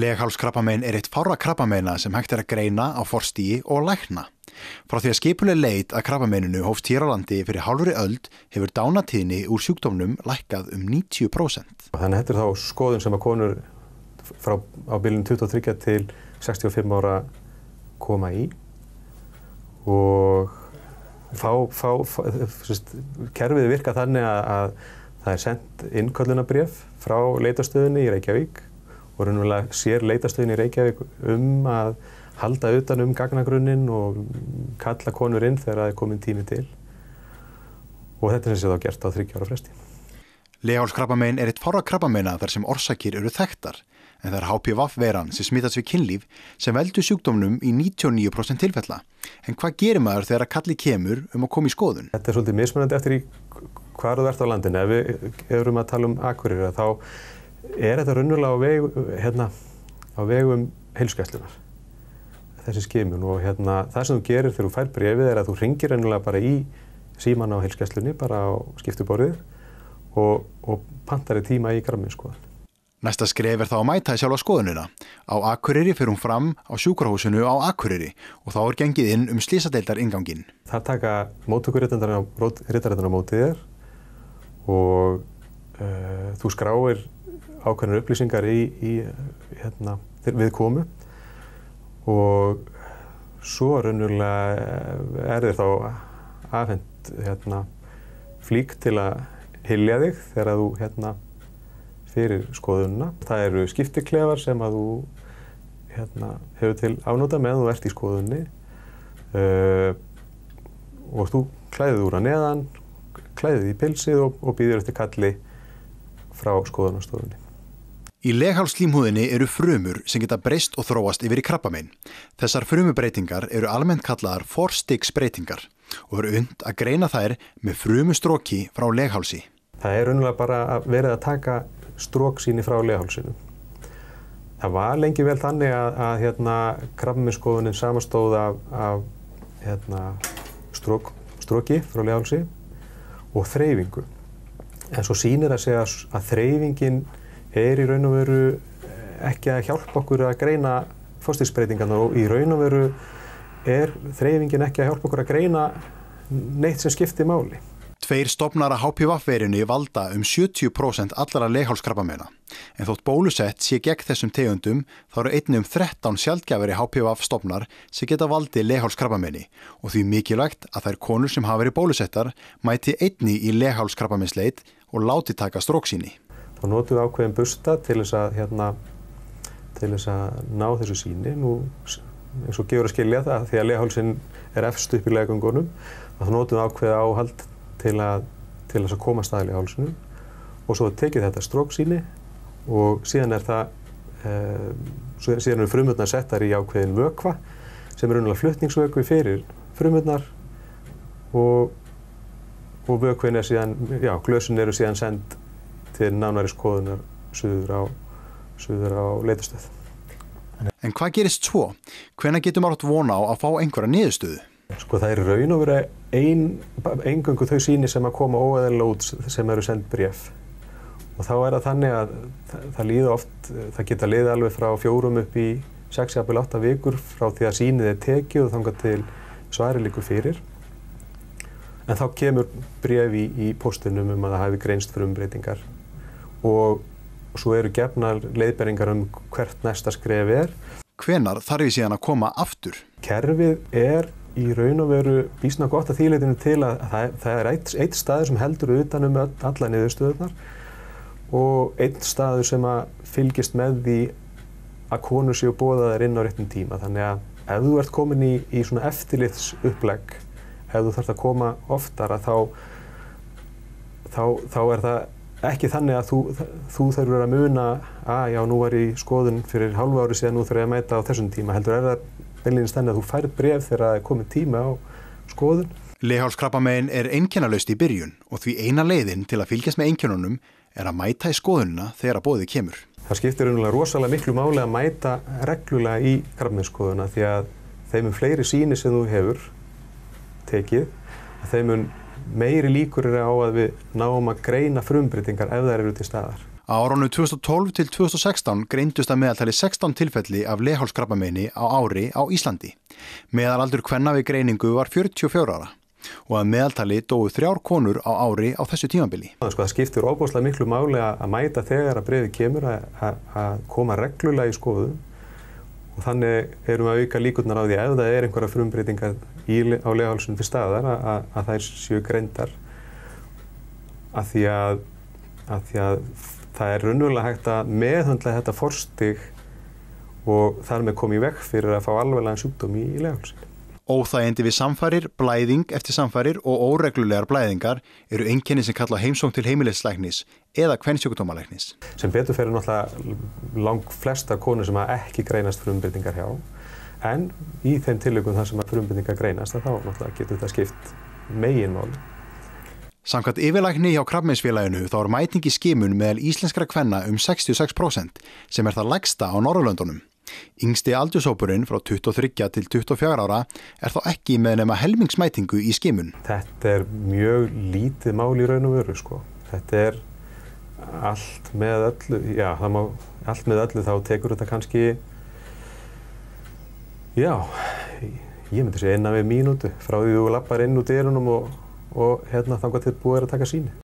Leghálskrabbamein eitt fárra krabbameina sem hægt að greina á forstigi og lækna. Frá því að skipuleg leit að krabbameininu hófst hér á landi fyrir hálfri öld hefur dánatíðni úr sjúkdómnum lækkað 90%. Þannig þetta þá skoðun sem að konur frá á bilinu 23 til 65 ára koma í og kerfið virka þannig að það sendt innköllunarbréf frá leitastöðinni í Reykjavík og raunverulega sér leitastöðin í Reykjavík að halda utan gagnagrunnin og kalla konur inn þegar það komin tími til. Og þetta sem sé þá gert á 30 ára fresti. Leghálskrabbamein eitt fárra krabbameina þar sem orsakir eru þekktar, en það HPV-veiran sem smitast við kynlíf sem veldur sjúkdómnum í 99% tilfella. En hvað gerir maður þegar kalli kemur að koma í skoðun? Þetta svolítið mismunandi eftir í hvar þú ert á landinu. Ef við erum að tala Akureyri þá þetta raunverulega á vegum heilsugæslunnar, þessi skimun og það sem þú gerir þegar þú fær bréfið að þú hringir raunverulega bara í símann á heilsugæslunni, bara á skiptuborðið og pantar tíma í krabbameinsskoðun. Næsta skref þá að mæta í sjálfa skoðunina. Á Akureyri fer hún fram á sjúkrahúsinu á Akureyri og þá gengið inn slysadeildar innganginn. Það taka móttökurittararnir á móti þér og þú skráir ákveðnar upplýsingar við komu og svo raunverulega þér þá afhent flík til að hylja þig þegar þú fyrir skoðunina. Það eru skiptiklefar sem að þú hefur til afnota meðan þú ert í skoðunni og þú klæðir úr að neðan, klæðir í pilsið og býður eftir kalli frá skoðunarstofunni. Í leghálslímhúðinni eru frumur sem geta breyst og þróast yfir í krabbamein. Þessar frumubreytingar eru almennt kallaðar forstigsbreytingar og eru unnt að greina þær með frumustróki frá leghálsi. Það raunverulega bara verið að taka stróksýni frá leghálsinu. Það var lengi vel þannig að krabbameinsskoðunin samanstóð af stróki frá leghálsi og þreifingu. En svo sýnir að segja að þreifingin í raun og veru ekki að hjálpa okkur að greina forstigsbreytingarnar og í raun og veru þreifingin ekki að hjálpa okkur að greina neitt sem skiptir máli. 2 stofnar af HPV-veirunni valda 70% allra leghálskrabbameina. En þótt bólusett sé gegn þessum tegundum þá eru einnig 13 sjaldgæfari HPV-stofnar sem geta valdið leghálskrabbameini og því mikilvægt að þær konur sem hafa verið bólusettar mæti einnig í leghálskrabbameinsleit og láti taka stróksýni. Þá notum við ákveðin bursta til þess að ná þessu sýni. Nú, eins og gefur að skilja það, því að leghálsinn efst upp í leggöngunum, þá notum við ákveðið áhald til þess að komast að leghálsinum og svo tekið þetta stróksýni og síðan síðan eru frumurnar settar í ákveðin vökva sem raunverulega flutningsvökvi fyrir frumurnar og vökvin síðan, glösin eru síðan send til nánari skoðunar suður á leitastöð. En hvað gerist svo? Hvenær getur maður átt von á að fá einhverja niðurstöðu? Það raun og veru eingöngu þau sýni sem að koma óeðlilega út sem eru send bréf. Og þá það þannig að það geta liðið alveg frá 4 upp í 6 jafnvel 8 vikur frá því að sýnið tekið og þangað til svarið liggur fyrir. En þá kemur bréf í póstinum að það hafi greinst frumbreytingar og svo eru gefnar leiðbeiningar hvert næsta skref Hvenær þarf ég síðan að koma aftur? Kerfið í raun og veru býsna gott að því leytinu til að það einn staður sem heldur utan alla niðurstöðurnar og einn staður sem að fylgist með því að konur séu boðaðar inn á réttum tíma. Þannig að ef þú ert komin í svona eftirlitsupplegg, ef þú þarft að koma oftar þá það ekki þannig að þú þarfur að muna nú var ég í skoðun fyrir hálfu ári síðan, nú þarf ég að mæta á þessum tíma. Heldur það beinlínis þannig að þú færð bréf þegar það komið tíma á skoðun. Leghálskrabbamein einkennalaust í byrjun og því eina leiðin til að fylgjast með einkennunum að mæta í skoðunina þegar boðið kemur. Það skiptir rosalega miklu máli að mæta reglulega í krabbameinsskoðunina því að þeim fleiri sýni sem þú hefur tekið, þeim meiri líkur eru á að við náum að greina frumbreytingar ef þær eru til staðar. Á árunum 2012 til 2016 greindust að meðaltali 16 tilfelli af leghálskrabbameini á ári á Íslandi. Meðalaldur kvenna við greiningu var 44 ára og að meðaltali dóu 3 konur á ári á þessu tímabili. Það skiptir ofboðslega miklu máli að mæta þegar að bréfið kemur að koma reglulega í skoðun og þannig erum við að auka líkurnar á því ef það einhverja frumbreytingar á leghálsunum til staðar að þær séu greindar af því að það raunverulega hægt að meðhöndla þetta forstig og þar með koma í veg fyrir að fá alvarlegan sjúkdóm í leghálsinn. Óþægindi við samfarir, blæðing eftir samfarir og óreglulegar blæðingar eru einkenni sem kalla heimsókn til heimilislæknis eða kvensjúkdómalæknis. Sem betur fer náttúrulega langflestar konur sem ekki greinast frumbreytingar hjá, en í þeim tilvikum þar sem frumbreytingar greinast þá náttúrulega getur þetta skipt meginmáli. Samkvæmt yfirlækni hjá Krabbameinsfélaginu þá mæting í skimun meðal íslenskra kvenna 66% sem það lægsta á Norðurlöndunum. Yngsti aldurshópurinn frá 23 til 24 ára þá ekki með nema helmingsmætingu í skimun. Þetta mjög lítið mál í raun og veru sko. Þetta allt með öllu, allt með öllu þá tekur þetta kannski, ég myndi segja innan við mínútu frá því þú lappar inn úr dyrunum og þangað til búið að taka sýni.